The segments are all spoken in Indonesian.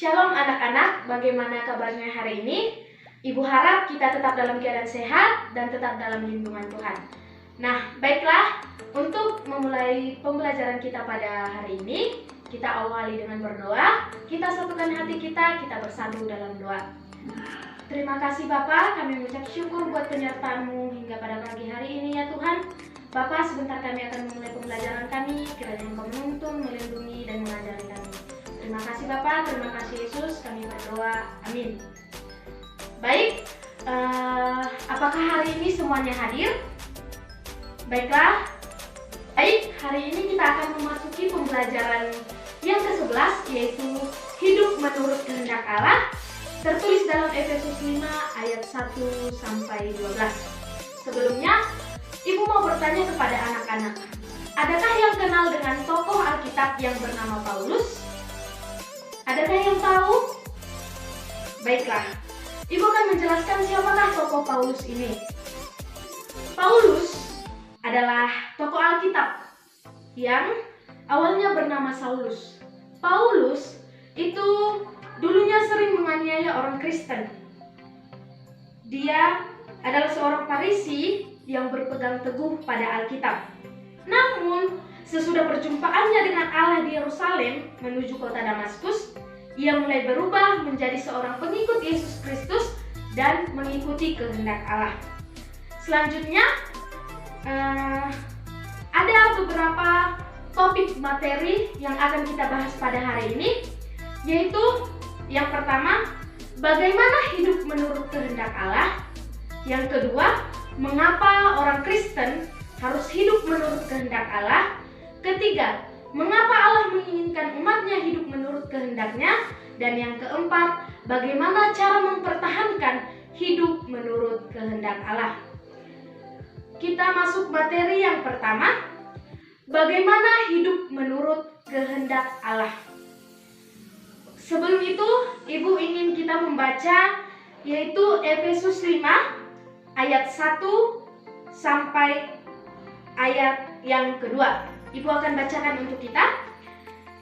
Shalom anak-anak, bagaimana kabarnya hari ini? Ibu harap kita tetap dalam keadaan sehat dan tetap dalam lindungan Tuhan. Nah, baiklah, untuk memulai pembelajaran kita pada hari ini, kita awali dengan berdoa. Kita satukan hati kita bersatu dalam doa. Terima kasih Bapa, kami mengucap syukur buat penyertaan-Mu hingga pada pagi hari ini ya Tuhan. Bapa, sebentar kami akan memulai pembelajaran kami, kiranya Engkau menuntun, melindungi, dan mengajari kami. Terima kasih Bapak, terima kasih Yesus, kami berdoa, amin. Baik, apakah hari ini semuanya hadir? Baiklah, hari ini kita akan memasuki pembelajaran yang ke-11, yaitu hidup menurut kehendak Allah, tertulis dalam Efesus 5 ayat 1 sampai 12. Sebelumnya, Ibu mau bertanya kepada anak-anak, adakah yang kenal dengan tokoh Alkitab yang bernama Paulus? Adakah yang tahu? Baiklah, Ibu akan menjelaskan siapakah tokoh Paulus ini. Paulus adalah tokoh Alkitab yang awalnya bernama Saulus. Paulus itu dulunya sering menganiaya orang Kristen. Dia adalah seorang Farisi yang berpegang teguh pada Alkitab. Namun, sesudah perjumpaannya dengan Allah di Yerusalem menuju kota Damaskus, ia mulai berubah menjadi seorang pengikut Yesus Kristus dan mengikuti kehendak Allah. Selanjutnya, ada beberapa topik materi yang akan kita bahas pada hari ini, yaitu yang pertama, bagaimana hidup menurut kehendak Allah. Yang kedua, mengapa orang Kristen harus hidup menurut kehendak Allah. Ketiga, mengapa Allah menginginkan umatnya hidup menurut kehendaknya. Dan yang keempat, bagaimana cara mempertahankan hidup menurut kehendak Allah. Kita masuk materi yang pertama, bagaimana hidup menurut kehendak Allah. Sebelum itu, Ibu ingin kita membaca yaitu Efesus 5 ayat 1 sampai ayat yang kedua. Ibu akan bacakan untuk kita.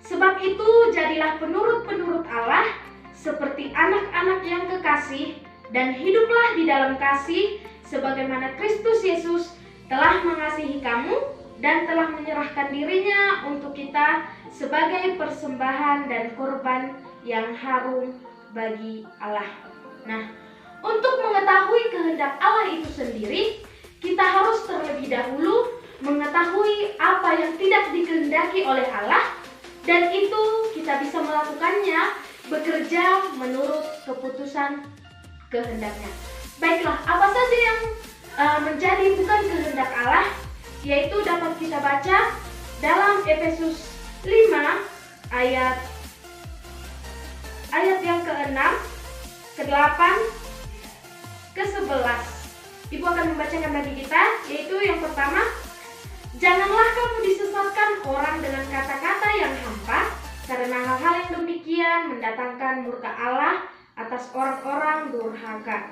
Sebab itu jadilah penurut-penurut Allah seperti anak-anak yang kekasih, dan hiduplah di dalam kasih sebagaimana Kristus Yesus telah mengasihi kamu dan telah menyerahkan dirinya untuk kita sebagai persembahan dan korban yang harum bagi Allah. Nah, untuk mengetahui kehendak Allah itu sendiri, kita harus terlebih dahulu mengetahui apa yang tidak dikehendaki oleh Allah, dan itu kita bisa melakukannya bekerja menurut keputusan kehendaknya. Baiklah, apa saja yang menjadi bukan kehendak Allah, yaitu dapat kita baca dalam Efesus 5 ayat yang ke-6, ke-8, ke-11. Ibu akan membacakan bagi kita, yaitu yang pertama, janganlah kamu disesatkan orang dengan kata-kata yang hampa, karena hal-hal yang demikian mendatangkan murka Allah atas orang-orang durhaka.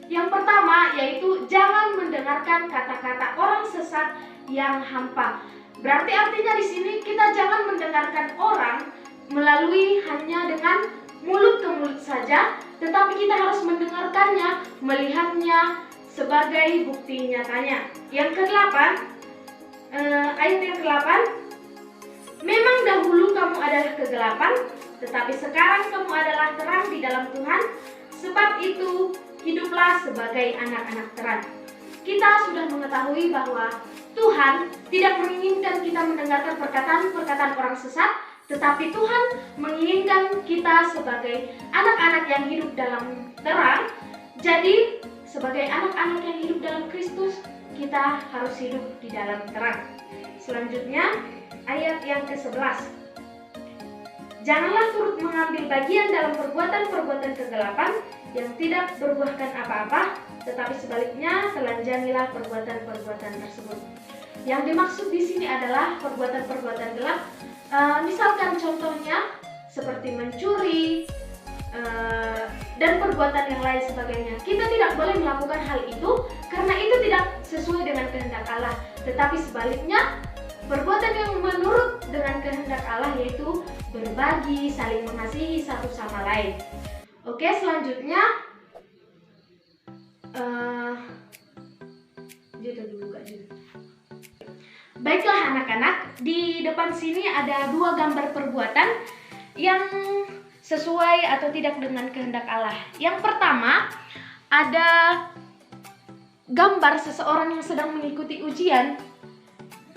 Yang pertama yaitu jangan mendengarkan kata-kata orang sesat yang hampa. Berarti artinya di sini kita jangan mendengarkan orang melalui hanya dengan mulut ke mulut saja, tetapi kita harus mendengarkannya, melihatnya sebagai bukti nyatanya. Yang ke-8, ayat yang ke-8, memang dahulu kamu adalah kegelapan, tetapi sekarang kamu adalah terang di dalam Tuhan. Sebab itu hiduplah sebagai anak-anak terang. Kita sudah mengetahui bahwa Tuhan tidak menginginkan kita mendengarkan perkataan-perkataan orang sesat, tetapi Tuhan menginginkan kita sebagai anak-anak yang hidup dalam terang. Jadi sebagai anak-anak yang hidup dalam Kristus, kita harus hidup di dalam terang. Selanjutnya, ayat yang ke-11. Janganlah turut mengambil bagian dalam perbuatan-perbuatan kegelapan yang tidak berbuahkan apa-apa, tetapi sebaliknya telanjangilah perbuatan-perbuatan tersebut. Yang dimaksud di sini adalah perbuatan-perbuatan gelap. Misalkan contohnya seperti mencuri, dan perbuatan yang lain sebagainya. Kita tidak boleh melakukan hal itu karena itu tidak sesuai dengan kehendak Allah. Tetapi sebaliknya, Perbuatan yang menurut dengan kehendak Allah yaitu berbagi, saling mengasihi satu sama lain. Oke, selanjutnya baiklah anak-anak, di depan sini ada dua gambar perbuatan yang sesuai atau tidak dengan kehendak Allah. Yang pertama, ada gambar seseorang yang sedang mengikuti ujian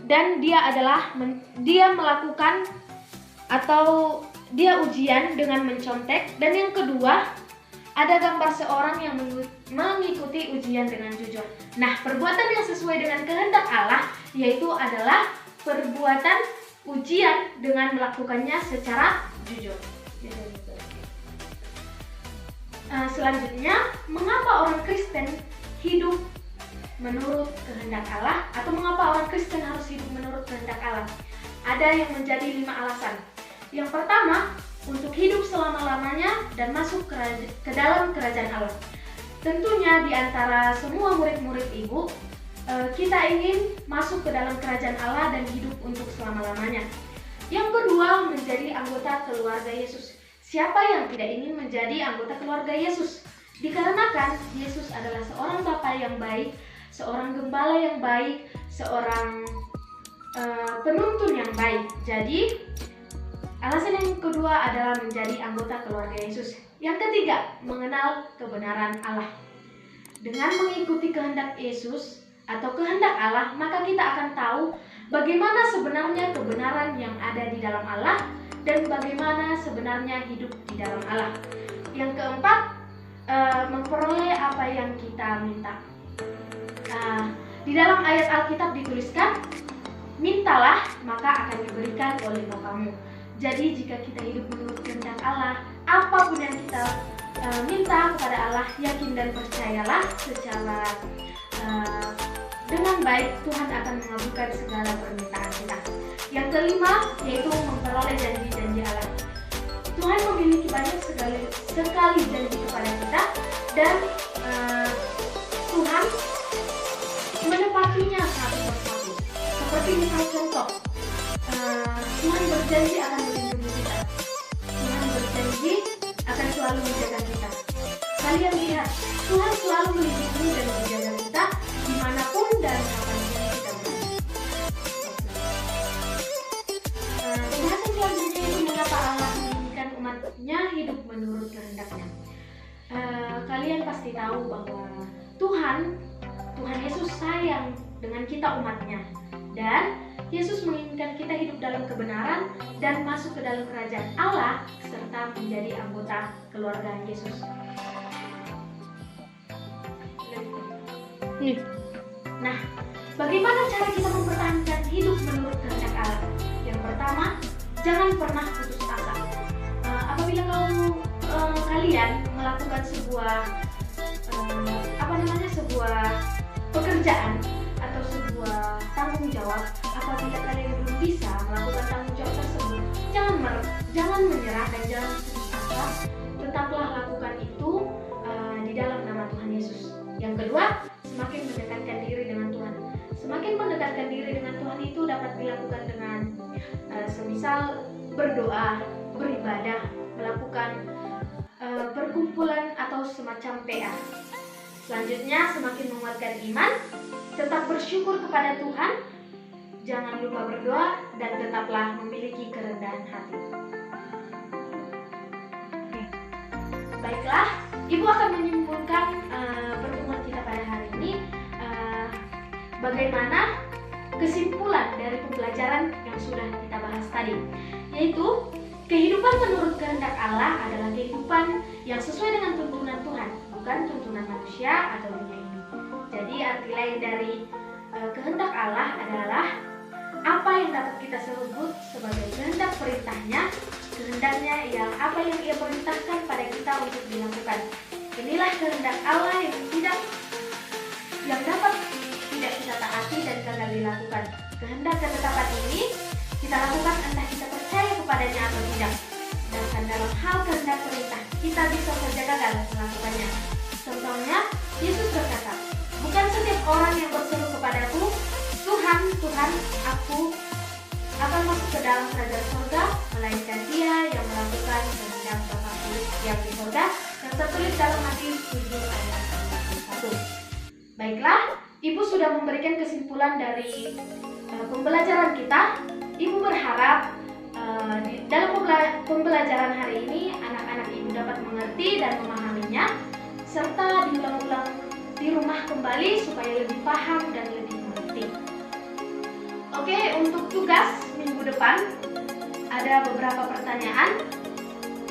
dan dia melakukan atau dia ujian dengan mencontek. Dan yang kedua, ada gambar seorang yang mengikuti ujian dengan jujur. Nah, perbuatan yang sesuai dengan kehendak Allah yaitu adalah perbuatan ujian dengan melakukannya secara jujur. Selanjutnya, mengapa orang Kristen hidup menurut kehendak Allah, atau mengapa orang Kristen harus hidup menurut kehendak Allah? Ada yang menjadi 5 alasan. Yang pertama, untuk hidup selama-lamanya dan masuk ke dalam kerajaan Allah. Tentunya di antara semua murid-murid ibu, kita ingin masuk ke dalam kerajaan Allah dan hidup untuk selama-lamanya. Yang kedua, menjadi anggota keluarga Yesus. Siapa yang tidak ingin menjadi anggota keluarga Yesus? Dikarenakan Yesus adalah seorang Bapa yang baik, seorang gembala yang baik, seorang penuntun yang baik. Jadi, alasan yang kedua adalah menjadi anggota keluarga Yesus. Yang ketiga, mengenal kebenaran Allah. Dengan mengikuti kehendak Yesus atau kehendak Allah, maka kita akan tahu bagaimana sebenarnya kebenaran yang ada di dalam Allah dan bagaimana sebenarnya hidup di dalam Allah. Yang keempat, memperoleh apa yang kita minta. Di dalam ayat Alkitab dituliskan, mintalah maka akan diberikan oleh Bapamu. Jadi jika kita hidup menurut kehendak Allah, apapun yang kita minta kepada Allah, yakin dan percayalah secara dengan baik Tuhan akan mengabulkan segala permintaan kita. Yang kelima, yaitu memperoleh janji-janji Allah. Tuhan memiliki banyak sekali janji kepada kita, dan Tuhan menepatinya satu persatu. Seperti misalnya contoh, Tuhan berjanji akan melindungi kita. Tuhan berjanji akan selalu menjaga kita. Kalian lihat, Tuhan selalu melindungi dan menjaga kita dimanapun dan kapanpun kita berada. Pembahasan selanjutnya itu mengapa Allah menginginkan umatnya hidup menurut kehendaknya. Kalian pasti tahu bahwa Tuhan Yesus sayang dengan kita umatnya, dan Yesus menginginkan kita hidup dalam kebenaran dan masuk ke dalam kerajaan Allah serta menjadi anggota keluarga Yesus. Nah, bagaimana cara kita mempertahankan hidup menurut kehendak Allah? Yang pertama, jangan pernah putus asa. Apabila kalian melakukan sebuah pekerjaan atau sebuah tanggung jawab, apabila kalian belum bisa melakukan tanggung jawab tersebut, jangan menyerah dan jangan putus asa. Tetaplah lakukan itu di dalam nama Tuhan Yesus. Yang kedua, semakin mendekatkan diri dengan Tuhan. Semakin mendekatkan diri dengan Tuhan itu dapat dilakukan dengan semisal berdoa, beribadah, melakukan perkumpulan atau semacam PA. Selanjutnya, semakin menguatkan iman, tetap bersyukur kepada Tuhan, jangan lupa berdoa, dan tetaplah memiliki kerendahan hati. Baiklah, Ibu akan menyimpulkan pertemuan kita pada hari ini. Bagaimana kesimpulan dari pembelajaran yang sudah kita bahas tadi, yaitu kehidupan menurut kehendak Allah adalah kehidupan yang sesuai dengan tuntunan Tuhan, bukan tuntunan manusia atau dunia ini. Jadi arti lain dari kehendak Allah adalah apa yang dapat kita sebut sebagai kehendak perintahnya. Kehendaknya ialah apa yang Ia perintahkan pada kita untuk dilakukan. Inilah kehendak Allah yang dapat tidak kita taati dan gagal dilakukan. Kehendak ketetapan ini kita lakukan entah kita percaya kepadanya atau tidak. Sedangkan dalam hal kehendak perintah, kita bisa saja gagal melakukannya. Contohnya, Yesus berkata, "Bukan setiap orang yang berseru kepadaku, Tuhan, Tuhan, aku ke dalam kerajaan surga, melainkan dia yang melakukan kehendak Bapa yang di surga, yang tertulis dalam Matius 7 ayat 41. Baiklah, Ibu sudah memberikan kesimpulan dari pembelajaran kita. Ibu berharap dalam pembelajaran hari ini anak-anak Ibu dapat mengerti dan memahaminya, serta diulang-ulang di rumah kembali supaya lebih paham dan lebih mengerti. Oke, untuk tugas minggu depan ada beberapa pertanyaan,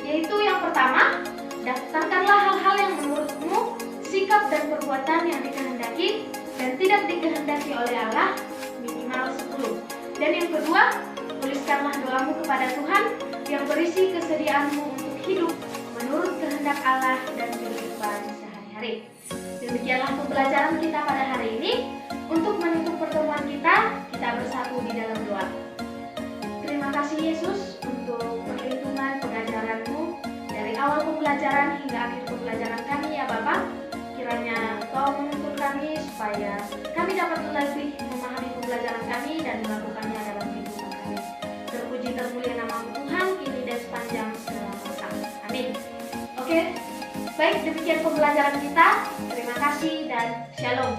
yaitu yang pertama, daftarkanlah hal-hal yang menurutmu sikap dan perbuatan yang dikehendaki dan tidak dikehendaki oleh Allah, minimal 10. Dan yang kedua, tuliskanlah doamu kepada Tuhan yang berisi kesediaanmu untuk hidup menurut kehendak Allah dan kehidupan sehari-hari. Demikianlah pembelajaran kita pada hari ini. Untuk menutup pertemuan kita bersatu di dalam doa. Terima kasih Yesus untuk perlindungan pengajaran-Mu dari awal pembelajaran hingga akhir pembelajaran kami ya Bapa. Kiranya Engkau menuntun kami supaya kami dapat lebih memahami pembelajaran kami dan melakukannya dalam kehidupan kami. Terpuji termulia nama Tuhan kini dan sepanjang segala masa. Amin. Oke, baik, demikian pembelajaran kita. Terima kasih dan shalom.